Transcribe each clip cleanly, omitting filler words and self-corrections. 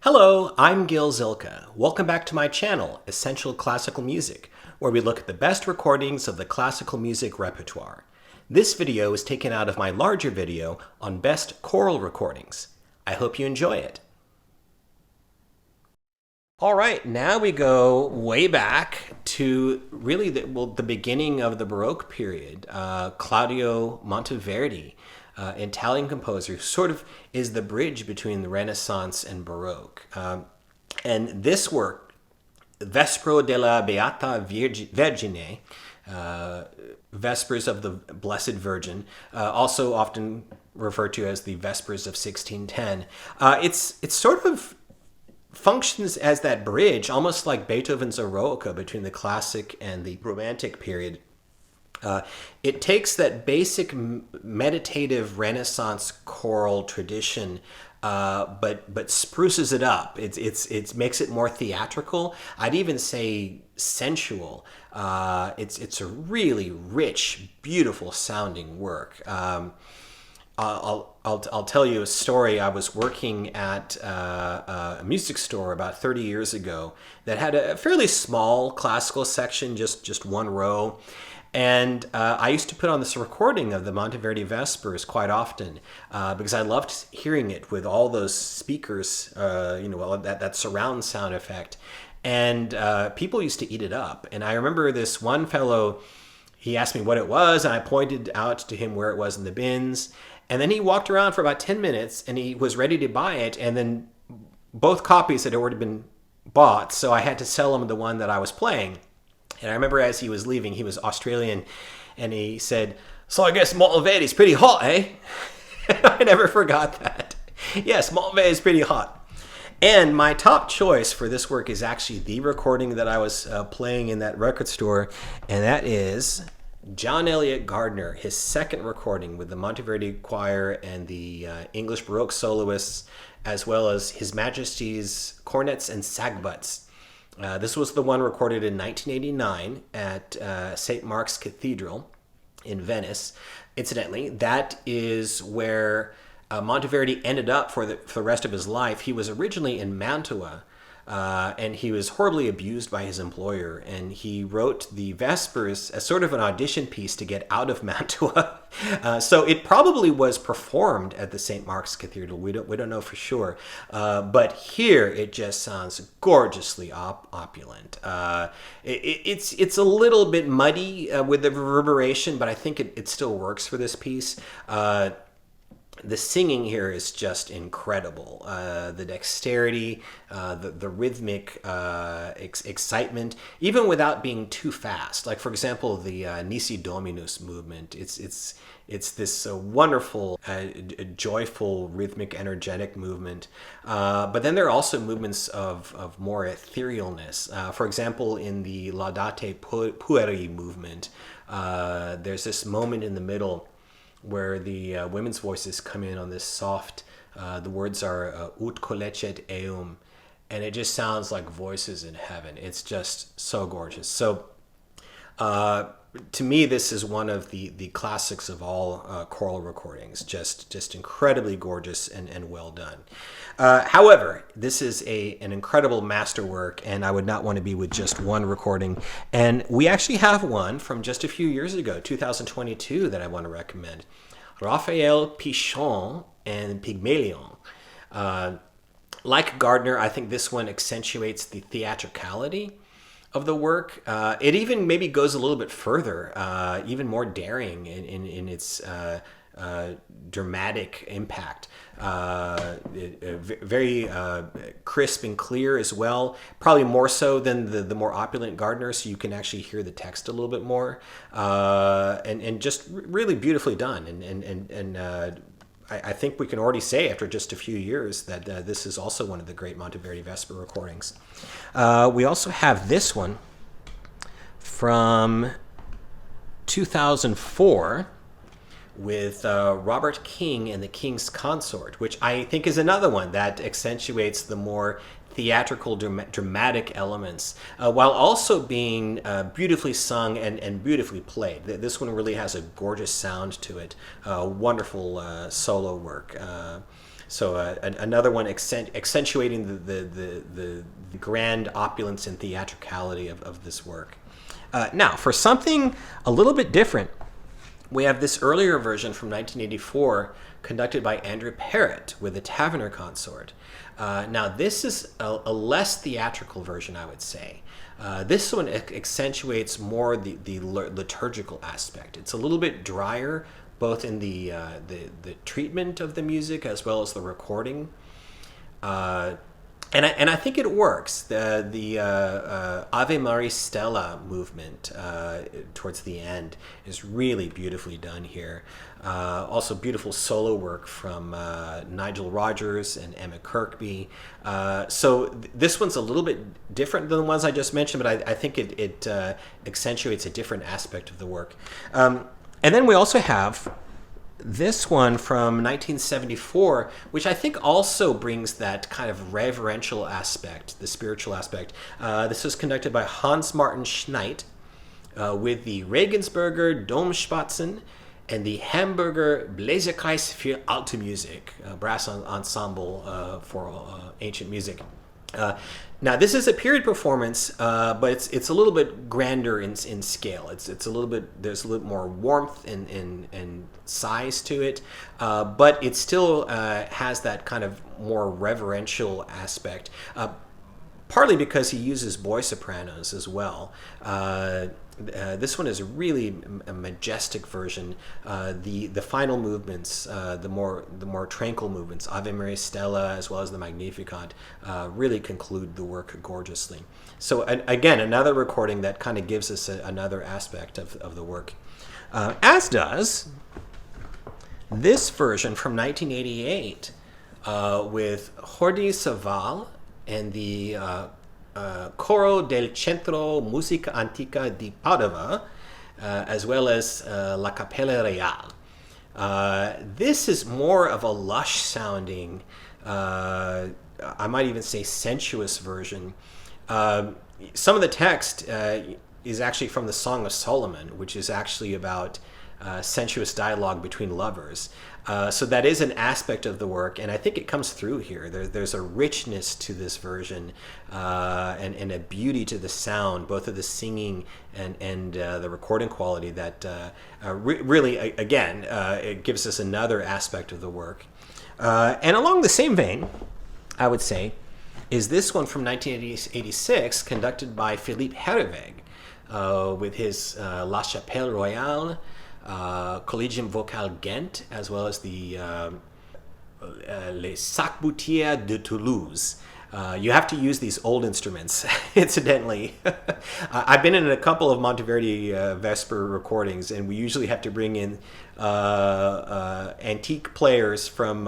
Hello, I'm Gil Zilkha. Welcome back to my channel, Essential Classical Music, where we look at the best recordings of the classical music repertoire. This video is taken out of my larger video on best choral recordings. I hope you enjoy it. All right, now we go way back to really the beginning of the Baroque period. Claudio Monteverdi, Italian composer, who sort of is the bridge between the Renaissance and Baroque. And this work, Vespro della Beata Vergine, Vespers of the Blessed Virgin, also often referred to as the Vespers of 1610. It's sort of functions as that bridge, almost like Beethoven's Eroica between the classic and the Romantic period. It takes that basic meditative Renaissance choral tradition, but spruces it up. It makes it more theatrical. I'd even say sensual. It's a really rich, beautiful sounding work. I'll tell you a story. I was working at a music store about 30 years ago that had a fairly small classical section, just one row. And I used to put on this recording of the Monteverdi Vespers quite often because I loved hearing it with all those speakers, that surround sound effect. And people used to eat it up. And I remember this one fellow, he asked me what it was, and I pointed out to him where it was in the bins. And then he walked around for about 10 minutes, and he was ready to buy it. And then both copies had already been bought, so I had to sell him the one that I was playing. And I remember as he was leaving, he was Australian, and he said, "So I guess Monteverdi's pretty hot, eh?" I never forgot that. Yes, Monteverdi's pretty hot. And my top choice for this work is actually the recording that I was playing in that record store, and that is John Eliot Gardiner, his second recording with the Monteverdi Choir and the English Baroque soloists, as well as His Majesty's cornets and sagbutts. This was the one recorded in 1989 at St. Mark's Cathedral in Venice. Incidentally, that is where Monteverdi ended up for the rest of his life. He was originally in Mantua, and he was horribly abused by his employer, and he wrote the Vespers as sort of an audition piece to get out of Mantua. So it probably was performed at the St. Mark's Cathedral. We don't know for sure, but here it just sounds gorgeously opulent. It's a little bit muddy with the reverberation, but I think it still works for this piece. The singing here is just incredible. The dexterity, the rhythmic excitement, even without being too fast. Like, for example, the Nisi Dominus movement. It's this wonderful, joyful, rhythmic, energetic movement. But then there are also movements of more etherealness. For example, in the Laudate Pueri movement, there's this moment in the middle where the women's voices come in on this soft, the words are ut collecet eum, and it just sounds like voices in heaven. It's just so gorgeous. So to me, this is one of the classics of all choral recordings, just incredibly gorgeous and well done. However, this is an incredible masterwork, and I would not want to be with just one recording. And we actually have one from just a few years ago, 2022, that I want to recommend. Raphael Pichon and Pygmalion. Like Gardiner, I think this one accentuates the theatricality of the work. It even maybe goes a little bit further, even more daring in its dramatic impact. Very crisp and clear as well, probably more so than the more opulent Gardiner, so you can actually hear the text a little bit more, and just really beautifully done. And I think we can already say after just a few years that this is also one of the great Monteverdi Vesper recordings. We also have this one from 2004 with Robert King and the King's Consort, which I think is another one that accentuates the more theatrical, dramatic elements, while also being beautifully sung and beautifully played. This one really has a gorgeous sound to it. Wonderful solo work. So another one accentuating the grand opulence and theatricality of this work. Now, for something a little bit different, we have this earlier version from 1984 conducted by Andrew Parrott with the Taverner Consort. Now, this is a less theatrical version, I would say. This one accentuates more the liturgical aspect. It's a little bit drier, both in the treatment of the music as well as the recording. And I think it works. The Ave Maria Stella movement towards the end is really beautifully done here. Also beautiful solo work from Nigel Rodgers and Emma Kirkby. So this one's a little bit different than the ones I just mentioned, but I think it accentuates a different aspect of the work. And then we also have this one from 1974, which I think also brings that kind of reverential aspect, the spiritual aspect. This was conducted by Hans Martin Schneid with the Regensburger Domspatzen and the Hamburger Bläserkreis für Alte Musik, brass ensemble for ancient music. Now this is a period performance, but it's a little bit grander in scale. It's a little bit, there's a little more warmth and size to it, but it still has that kind of more reverential aspect. Partly because he uses boy sopranos as well. This one is really a majestic version. The final movements, the more tranquil movements, Ave Maria Stella as well as the Magnificat, really conclude the work gorgeously. So again, another recording that kind of gives us another aspect of the work. As does this version from 1988 with Jordi Savall and the Coro del Centro Musica Antica di Padova, as well as La Capella Real. This is more of a lush sounding, I might even say sensuous version. Some of the text is actually from the Song of Solomon, which is actually about sensuous dialogue between lovers. So that is an aspect of the work, and I think it comes through here. There's a richness to this version and a beauty to the sound, both of the singing and the recording quality that really, again, it gives us another aspect of the work. And along the same vein, I would say, is this one from 1986, conducted by Philippe Herreweg with his La Chapelle Royale, Collegium Vocal Ghent, as well as the Les Sacboutières de Toulouse. You have to use these old instruments, incidentally. I've been in a couple of Monteverdi Vesper recordings, and we usually have to bring in antique players from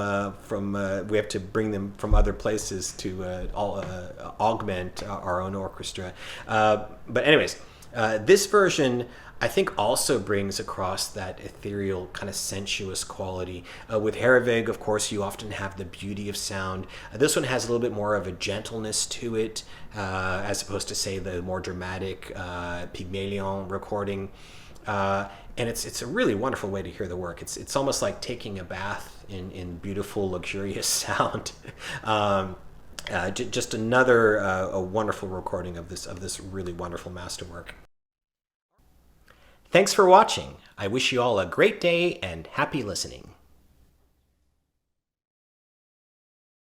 we have to bring them from other places to augment our own orchestra. But anyways, this version I think also brings across that ethereal kind of sensuous quality. With Herreweg, of course, you often have the beauty of sound. This one has a little bit more of a gentleness to it, as opposed to, say, the more dramatic Pygmalion recording. And it's a really wonderful way to hear the work. It's almost like taking a bath in beautiful, luxurious sound. Just another a wonderful recording of this really wonderful masterwork. Thanks for watching. I wish you all a great day and happy listening.